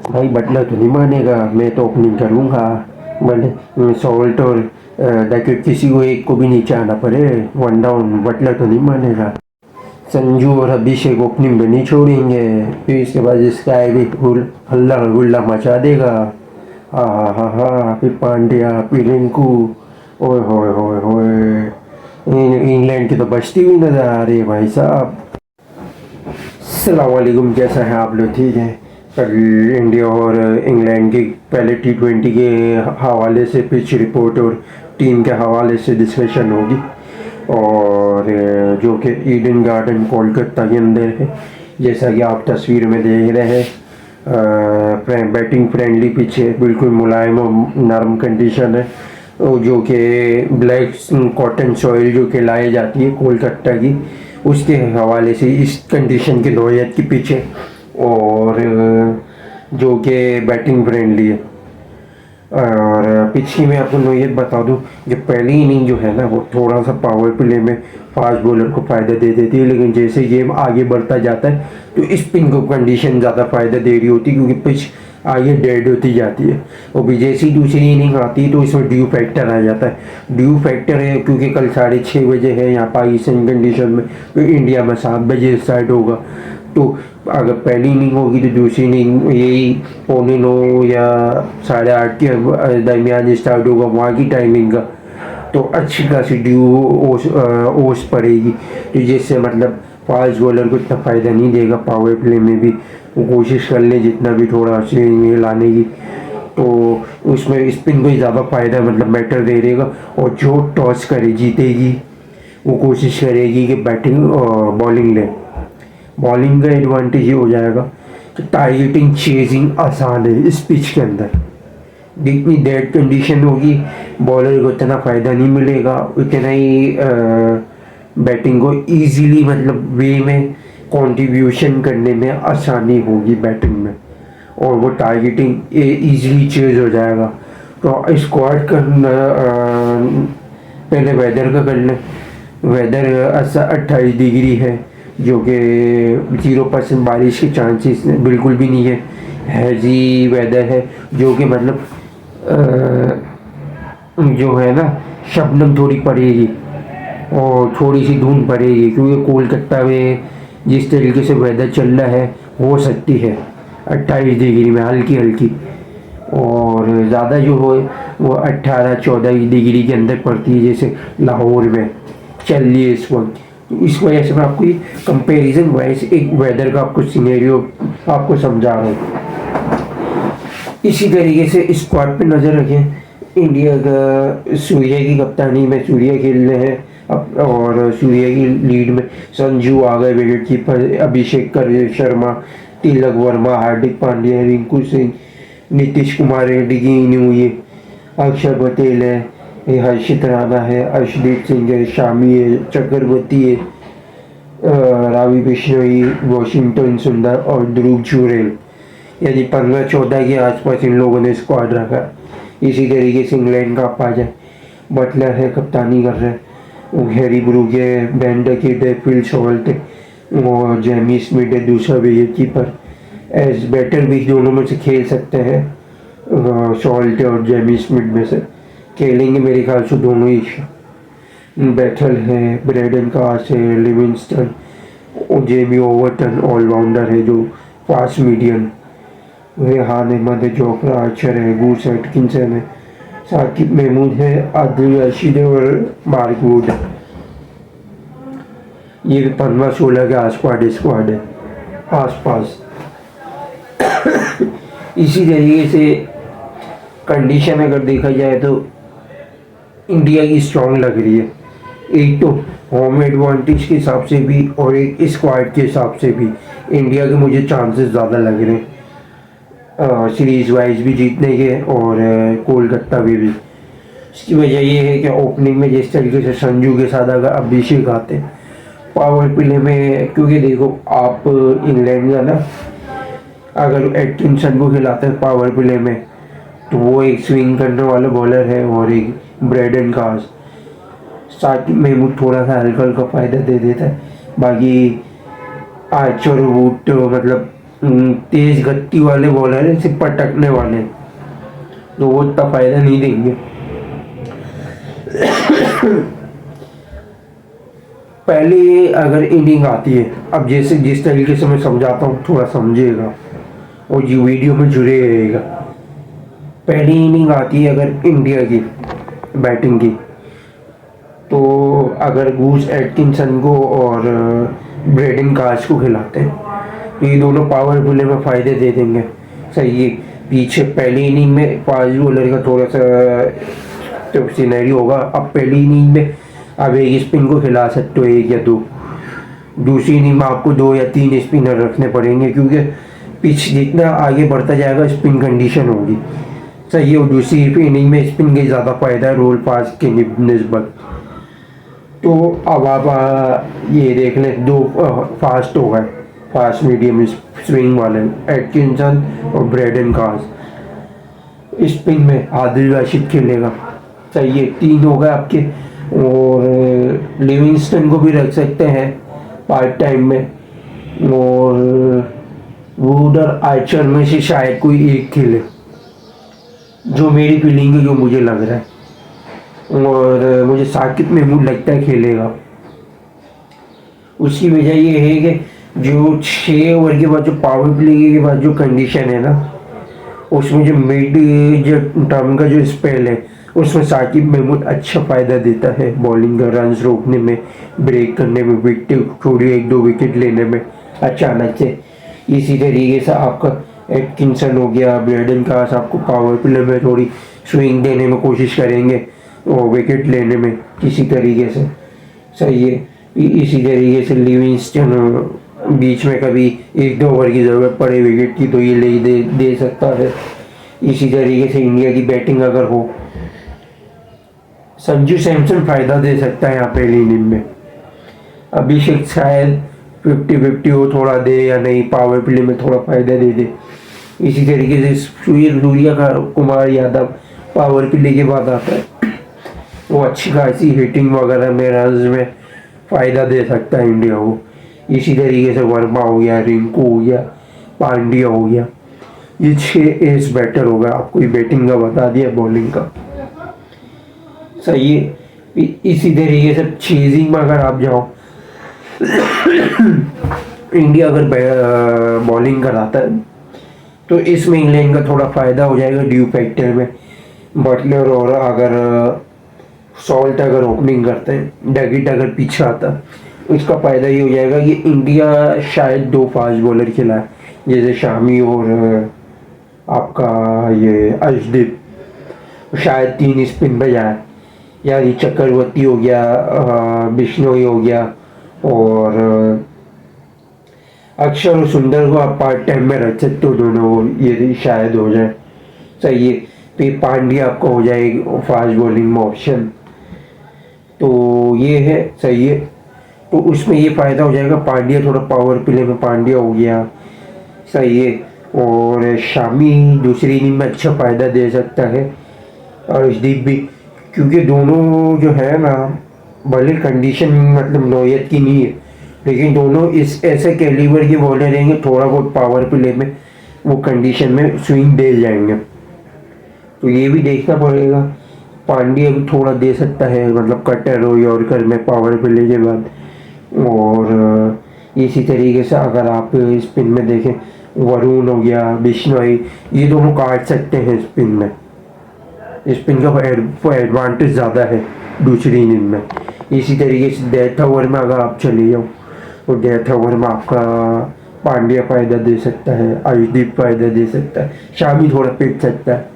भाई बटलर तो नहीं मानेगा, मैं तो ओपनिंग करूँगा। भले सॉल्ट और डैकेट किसी को एक को भी नीचे आना पड़े, वन डाउन बटलर तो नहीं मानेगा। संजू और अभिषेक ओपनिंग में नहीं छोड़ेंगे, फिर इसके बाद स्काई भी हल्ला गुल्ला मचा देगा। हाँ हाँ हाँ हाँ, फिर पांड्या, फिर रिंकू, ओए होए होए होए, इंग्लैंड की तो बचती हुई नजर आ रही है भाई साहब। अस्सलाम वालेकुम, कैसा है आप लोग? ठीक है। कल इंडिया और इंग्लैंड की पहले T20 के हवाले से पिच रिपोर्ट और टीम के हवाले से डिस्कशन होगी, और जो कि ईडन गार्डन कोलकाता के अंदर है, जैसा कि आप तस्वीर में देख रहे हैं। बैटिंग फ्रेंडली पिच है, बिल्कुल मुलायम और नरम कंडीशन है, जो कि ब्लैक कॉटन सॉइल जो कि लाई जाती है कोलकाता की, उसके हवाले से इस कंडीशन की नौयत की पिच है, और जो कि बैटिंग फ्रेंडली है। और पिच की मैं आपको नौयत बता दूं, जो पहली इनिंग जो है ना, वो थोड़ा सा पावर प्ले में फास्ट बॉलर को फ़ायदा दे देती है, लेकिन जैसे गेम आगे बढ़ता जाता है तो स्पिन को कंडीशन ज़्यादा फ़ायदा दे रही होती है, क्योंकि पिच आगे डेड होती जाती है। और भी जैसी दूसरी इनिंग आती है तो इसमें ड्यू फैक्टर आ जाता है। ड्यू फैक्टर है क्योंकि कल 6:30 है यहाँ पाकिस्तान कंडीशन में, तो इंडिया में 7 बजे स्टार्ट होगा। तो अगर पहली इनिंग होगी तो दूसरी इनिंग यही 9:15 या 8:30 के दरमियान स्टार्ट होगा वहाँ की टाइमिंग का, तो अच्छी खासी ड्यू ओस पड़ेगी, तो जिससे मतलब फास्ट बॉलर को इतना फ़ायदा नहीं देगा। पावर प्ले में भी वो कोशिश कर ले जितना भी थोड़ा स्विंग लाने की, तो उसमें स्पिन को ही ज़्यादा फ़ायदा मतलब मैटर दे देगा। और जो टॉस करे जीतेगी, वो कोशिश करेगी कि बैटिंग बॉलिंग ले। बॉलिंग का एडवांटेज ये हो जाएगा कि टारगेटिंग चेजिंग आसान है इस पिच के अंदर। जितनी डेड कंडीशन होगी बॉलर को इतना फ़ायदा नहीं मिलेगा, उतना ही बैटिंग को इजीली मतलब वे में कंट्रीब्यूशन करने में आसानी होगी बैटिंग में, और वो टारगेटिंग इजीली चेज हो जाएगा। तो स्क्वाड करना, पहले वेदर का कर लें। वेदर 28 डिग्री है, जो कि 0% बारिश के चांसेस बिल्कुल भी नहीं है। हैजी वेदर है, जो कि मतलब जो है ना, शबनम थोड़ी पड़ेगी और थोड़ी सी धूप पड़ेगी, क्योंकि कोलकाता में जिस तरीके से वेदर चल रहा है हो सकती है 28 डिग्री में हल्की हल्की, और ज़्यादा जो हो वो 18-14 डिग्री के अंदर पड़ती है, जैसे लाहौर में चल रही है इस वक्त। तो इस वजह से मैं आपको ये कंपैरिजन वाइज एक वेदर का आपको सिनेरियो आपको समझा रहा हूँ। इसी तरीके से स्क्वाड पे नज़र रखें। इंडिया का सूर्या की कप्तानी में सूर्या खेल रहे हैं अब, और सूर्या की लीड में संजू आ गए विकेट कीपर, अभिषेक शर्मा, तिलक वर्मा, हार्दिक पांड्या, रिंकू सिंह, नीतीश कुमार रेड्डी की इनिंग हुई है, अक्षर पटेल है, हर्षित राणा है, अर्शदीप सिंह है, शामी है, चक्रवर्ती है, रावी बिश्नोई, वॉशिंगटन सुंदर और ध्रुव जुरेल, यानी 15-14 के आसपास इन लोगों ने स्क्वाड रखा। इसी तरीके से इंग्लैंड का आप आ जाए, बटलर है कप्तानी कर रहे हैं, हैरी ब्रूक है, बेन डकेट है, फिल सॉल्ट है, और जेमी स्मिथ है दूसरा विकेट कीपर। एज बैटर भी दोनों में से खेल सकते हैं, सॉल्ट और जेमी स्मिथ में से खेलेंगे मेरे ख्याल से दोनों ही। बैटल है, ब्रेडन कास है, लिविंगस्टन और जेमी ओवरटन ऑलराउंडर है जो फास्ट मीडियम, रेहान अहमद है, जोफ्रा आर्चर है, गूस एटकिंसन है, साकिब महमूद है, आदिल रशीद है और मार्क वुड है। ये 15-16 के स्क्वाड है आसपास। इसी तरीके से कंडीशन अगर देखा जाए तो इंडिया की स्ट्रांग लग रही है, एक तो होम एडवांटेज के हिसाब से भी और एक स्क्वाड के हिसाब से भी इंडिया के मुझे चांसेस ज़्यादा लग रहे हैं सीरीज़ वाइज भी जीतने के, और कोलकाता में भी। इसकी वजह ये है कि ओपनिंग में जिस तरीके से संजू के साथ अगर अभिषेक आते हैं पावर प्ले में, क्योंकि देखो आप इंग्लैंड का ना अगर एटकिंसन को खिलाते हैं पावर प्ले में, तो वो एक स्विंग करने वाला बॉलर है, और एक ब्रेडन कास, साकिब महमूद थोड़ा सा हल्का हल्का फ़ायदा दे देता है। बाकी आर्चर वुड तो मतलब तेज गति वाले बॉलर हैं, सिर्फ पटकने वाले, तो वो इतना फायदा नहीं देंगे। पहले अगर इनिंग आती है, अब जैसे जिस तरीके से मैं समझाता हूँ थोड़ा समझिएगा और ये वीडियो में जुड़े रहेगा। पहली इनिंग आती है अगर इंडिया की बैटिंग की, तो अगर गूस एटकिंसन को और ब्रेडन काश को खिलाते हैं तो ये दोनों पावर प्ले में फ़ायदे दे देंगे। सही है। पीछे पहली इनिंग में फास्ट बॉलर का थोड़ा सा तो सीनरी होगा। अब पहली इनिंग में आप एक स्पिन को खिला सकते हो, एक या दो। दूसरी इनिंग में आपको 2 या 3 स्पिनर रखने पड़ेंगे, क्योंकि पिच जितना आगे बढ़ता जाएगा स्पिन कंडीशन होगी। सही है। और दूसरी इनिंग में स्पिन का ज़्यादा फायदा है रोल पास के निस्बत। तो अब आप ये देख लें, 2 फास्ट हो गए, फास्ट मीडियम स्विंग वाले एटकिंसन और ब्रेडन काश। स्पिन में आदिल रशीद खेलेगा। सही है। 3 हो गए आपके। और लिविंगस्टन को भी रख सकते हैं पार्ट टाइम में, और वुडर आर्चर में से शायद कोई एक खेले, जो मेरी फीलिंग है, जो मुझे लग रहा है। और मुझे साकिब महमूद लगता है खेलेगा। उसकी वजह ये है कि जो 6 ओवर के बाद जो पावर प्ले के बाद जो कंडीशन है ना, उसमें जो मिड जो टर्म का जो स्पेल है, उसमें साकिब महमूद अच्छा फ़ायदा देता है बॉलिंग का, रन रोकने में, ब्रेक करने में, विकेट थोड़ी 1-2 विकेट लेने में अचानक से। इसी तरीके से आपका एटकिंसन हो गया, ब्रेडन काश आपको पावर प्ले में थोड़ी स्विंग देने में कोशिश करेंगे और विकेट लेने में किसी तरीके से। सही है। इसी तरीके से लिविंगस्टन बीच में कभी 1-2 ओवर की ज़रूरत पड़े विकेट की तो ये ले दे सकता है। इसी तरीके से इंडिया की बैटिंग अगर हो, संजू सैमसन फ़ायदा दे सकता है यहाँ पहली इनिंग में। अभिषेक शायद 50-50 हो, थोड़ा दे या नहीं, पावर प्ले में थोड़ा फ़ायदा दे दे। इसी तरीके से सूर्या का कुमार यादव पावर प्ले के बाद आता है, वो अच्छी खासी हिटिंग वगैरह में, रन्स में फ़ायदा दे सकता है इंडिया को। इसी तरीके से वर्मा हो गया, रिंकू हो गया, पांड्या हो गया, ये 6 एस बैटर होगा। आपको ये बैटिंग का बता दिया, बॉलिंग का। सही है। इसी तरीके से चेजिंग में अगर आप जाओ, इंडिया अगर बॉलिंग कराता है तो इसमें इंग्लैंड का थोड़ा फ़ायदा हो जाएगा ड्यू फैक्टर में। बटलर और अगर सॉल्ट अगर ओपनिंग करते हैं, डगिट अगर पीछे आता, इसका फ़ायदा ये हो जाएगा कि इंडिया शायद 2 फास्ट बॉलर खिलाए, जैसे शामी और आपका ये अर्शदीप, शायद 3 स्पिन पे जाए, या ये चक्रवर्ती हो गया, बिश्नोई हो गया, और अक्षर और सुंदर को आप पार्ट टाइम में रख सकते हो दोनों, ये शायद हो जाए। सही है। फिर पांड्या आपका हो जाएगा फास्ट बॉलिंग में ऑप्शन, तो ये है। सही है। तो उसमें ये फ़ायदा हो जाएगा, पांड्या थोड़ा पावर प्ले में पांड्या हो गया। सही है। और शामी दूसरी इनिंग में अच्छा फ़ायदा दे सकता है, और अर्शदीप भी, क्योंकि दोनों जो है ना, भले कंडीशन मतलब नौयत की नहीं है, लेकिन दोनों इस ऐसे कैलिबर के बॉलर रहेंगे, थोड़ा बहुत पावर प्ले में वो कंडीशन में स्विंग दे जाएंगे। तो ये भी देखना पड़ेगा। पांड्या भी थोड़ा दे सकता है, मतलब कटर हो यॉर्कर में पावर प्ले के बाद। और इसी तरीके से अगर आप स्पिन में देखें, वरुण हो गया, बिश्नोई, ये दोनों काट सकते हैं स्पिन में। स्पिन का एडवांटेज ज़्यादा है दूसरी इनिंग में। इसी तरीके से डेथ ओवर में अगर आप चले जाओ, तो डेथ ओवर में आपका पांड्या फ़ायदा दे सकता है, अर्शदीप फ़ायदा दे सकता है, शामी थोड़ा पिट सकता है।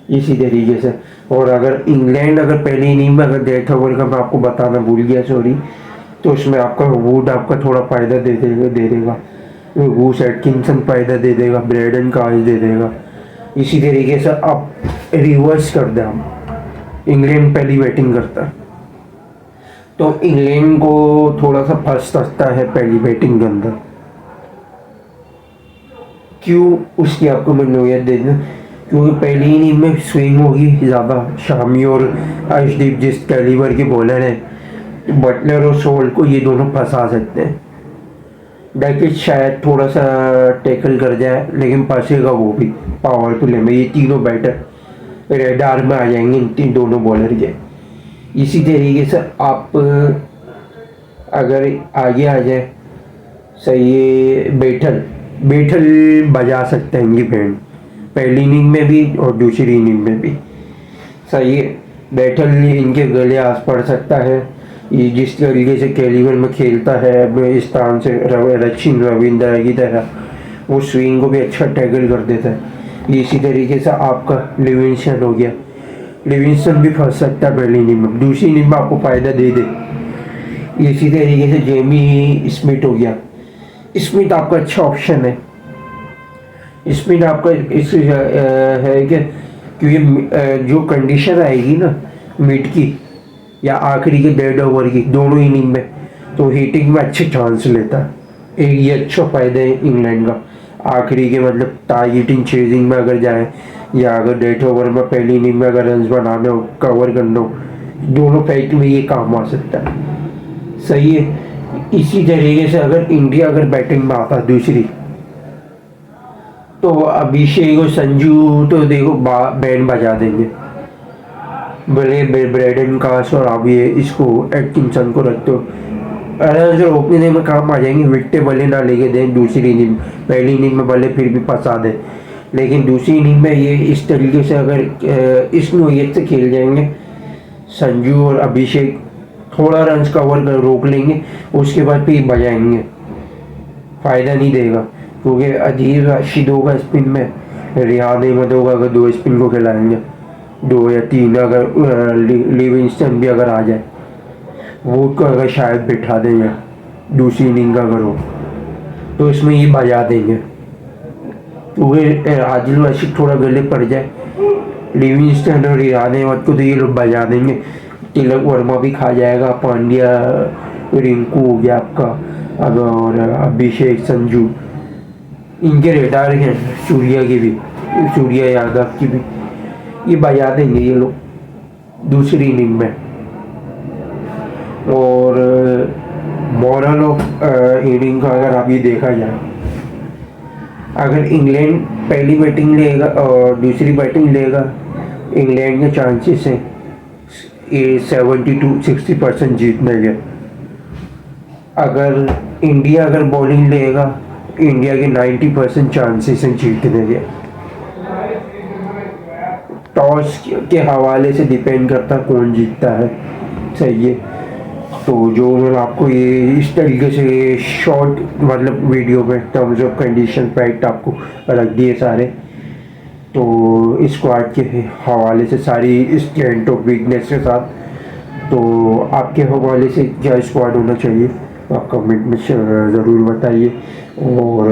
इसी तरीके से। और अगर इंग्लैंड अगर पहली इनिंग में अगर डेथ ओवर का मैं आपको बताना भूल गया, सॉरी, तो उसमें आपका वुड आपका थोड़ा फ़ायदा दे देगा, गूस एटकिंसन फ़ायदा दे देगा, ब्रेडन काश दे देगा। इसी तरीके से आप रिवर्स कर दें, हम इंग्लैंड पहली बैटिंग करता है तो इंग्लैंड को थोड़ा सा फंस सकता है पहली बैटिंग के अंदर। क्यों? उसकी आपको मैं नोयत दे दूँ, क्योंकि पहली इनिंग में स्विंग होगी ज़्यादा। शामी और अर्शदीप जिस कैलिबर के बॉलर हैं, बटलर और सोल्ट को ये दोनों फंसा सकते हैं। डैकिच शायद थोड़ा सा टैकल कर जाए, लेकिन फंसेगा वो भी पावर प्ले में। ये तीनों बैटर रेडार में आ जाएंगे इन तीन दोनों बॉलर के। इसी तरीके से आप अगर आगे आ जाए, सही है, बैठल बैठल बजा सकते हैं इनकी बैंड, पहली इनिंग में भी और दूसरी इनिंग में भी। सही है, बैठल इनके गले आस पड़ सकता है। ये जिस तरीके से कैलिबर में खेलता है इस स्थान से रचिन रविंद्र की तरह, वो स्विंग को भी अच्छा टैकल कर देता है। इसी तरीके से आपका लिविंगस्टन हो गया, लिविंगस्टन भी फंस सकता है पहली इनिंग में, दूसरी इनिंग में आपको फायदा दे दे। इसी तरीके से जेमी स्मिथ हो गया, स्मिथ आपका अच्छा ऑप्शन है। स्मिथ आपका इस है कि क्योंकि जो कंडीशन आएगी ना मिड की या आखिरी के 1.5 ओवर की दोनों इनिंग में, तो हिटिंग में अच्छे चांस लेता है। एक ये अच्छा फायदा है इंग्लैंड का, आखिरी के मतलब टारगेटिंग चेजिंग में अगर जाए, या अगर 1.5 ओवर में पहली इनिंग में अगर रन बनाने हो, कवर करना हो, दोनों फैक्ट में ये काम आ सकता है। सही है। इसी तरीके से अगर इंडिया अगर बैटिंग में आता दूसरी, तो अभिषेक और संजू तो देखो बैंड बजा देंगे। भले ब्रेडन कास और आप ये इसको एटकिंसन को रखते हो, आराम से ओपनिंग में काम आ जाएंगे। विकेट भले ना लेके दें दूसरी इनिंग, पहली इनिंग में भले फिर भी फंसा दें, लेकिन दूसरी इनिंग में ये इस तरीके से अगर इस नोयत से खेल जाएंगे, संजू और अभिषेक थोड़ा रन कवर कर रोक लेंगे, उसके बाद फिर बजाएंगे, फ़ायदा नहीं देगा। क्योंकि अजीब राशिद होगा स्पिन में, रियान अहमद होगा, अगर 2 स्पिन को खिलाएंगे, 2 या 3, अगर लिविंगस्टन भी अगर आ जाए, वो को अगर शायद बिठा देंगे दूसरी इनिंग का अगर हो, तो इसमें ये बजा देंगे। क्योंकि आदिल रशीद थोड़ा गले पड़ जाए, लिविंगस्टन और रियान अहमद को तो ये लोग बजा देंगे। तिलक वर्मा भी खा जाएगा, पांड्या रिंकू हो गया आपका, अब और अभिषेक संजू, इनके रेडार हैं, सूर्या की भी, सूर्या यादव की भी, ये बजा देंगे ये लोग दूसरी इनिंग में। और मॉरल ऑफ इनिंग का अगर आप ये देखा जाए, अगर इंग्लैंड पहली बैटिंग लेगा और दूसरी बैटिंग लेगा, इंग्लैंड के चांसेस हैं ये 70-60% जीतने के। अगर इंडिया अगर बॉलिंग लेगा, इंडिया के 90% चांसेस हैं जीतने के। टॉस के हवाले से डिपेंड करता है कौन जीतता है। सही है। तो जो मैंने आपको ये इस तरीके से शॉर्ट मतलब वीडियो में टर्म्स ऑफ कंडीशन फैक्ट आपको रख दिए सारे, तो स्क्वाड के हवाले से सारी स्ट्रेंथ ऑफ वीकनेस के साथ, तो आपके हवाले से क्या स्क्वाड होना चाहिए आप कमेंट में ज़रूर बताइए। और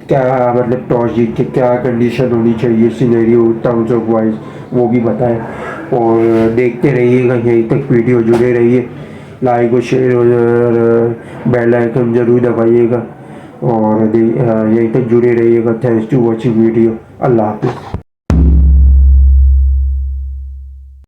क्या मतलब टॉस जीत के क्या कंडीशन होनी चाहिए सिनेरियो टर्म्स ऑफ वाइज, वो भी बताएं। और देखते रहिएगा, यहीं तक वीडियो जुड़े रहिए, लाइक और शेयर और बेल आइकन ज़रूर दबाइएगा, और यहीं तक जुड़े रहिएगा। Thanks to watching video. अल्लाह हाफिज़।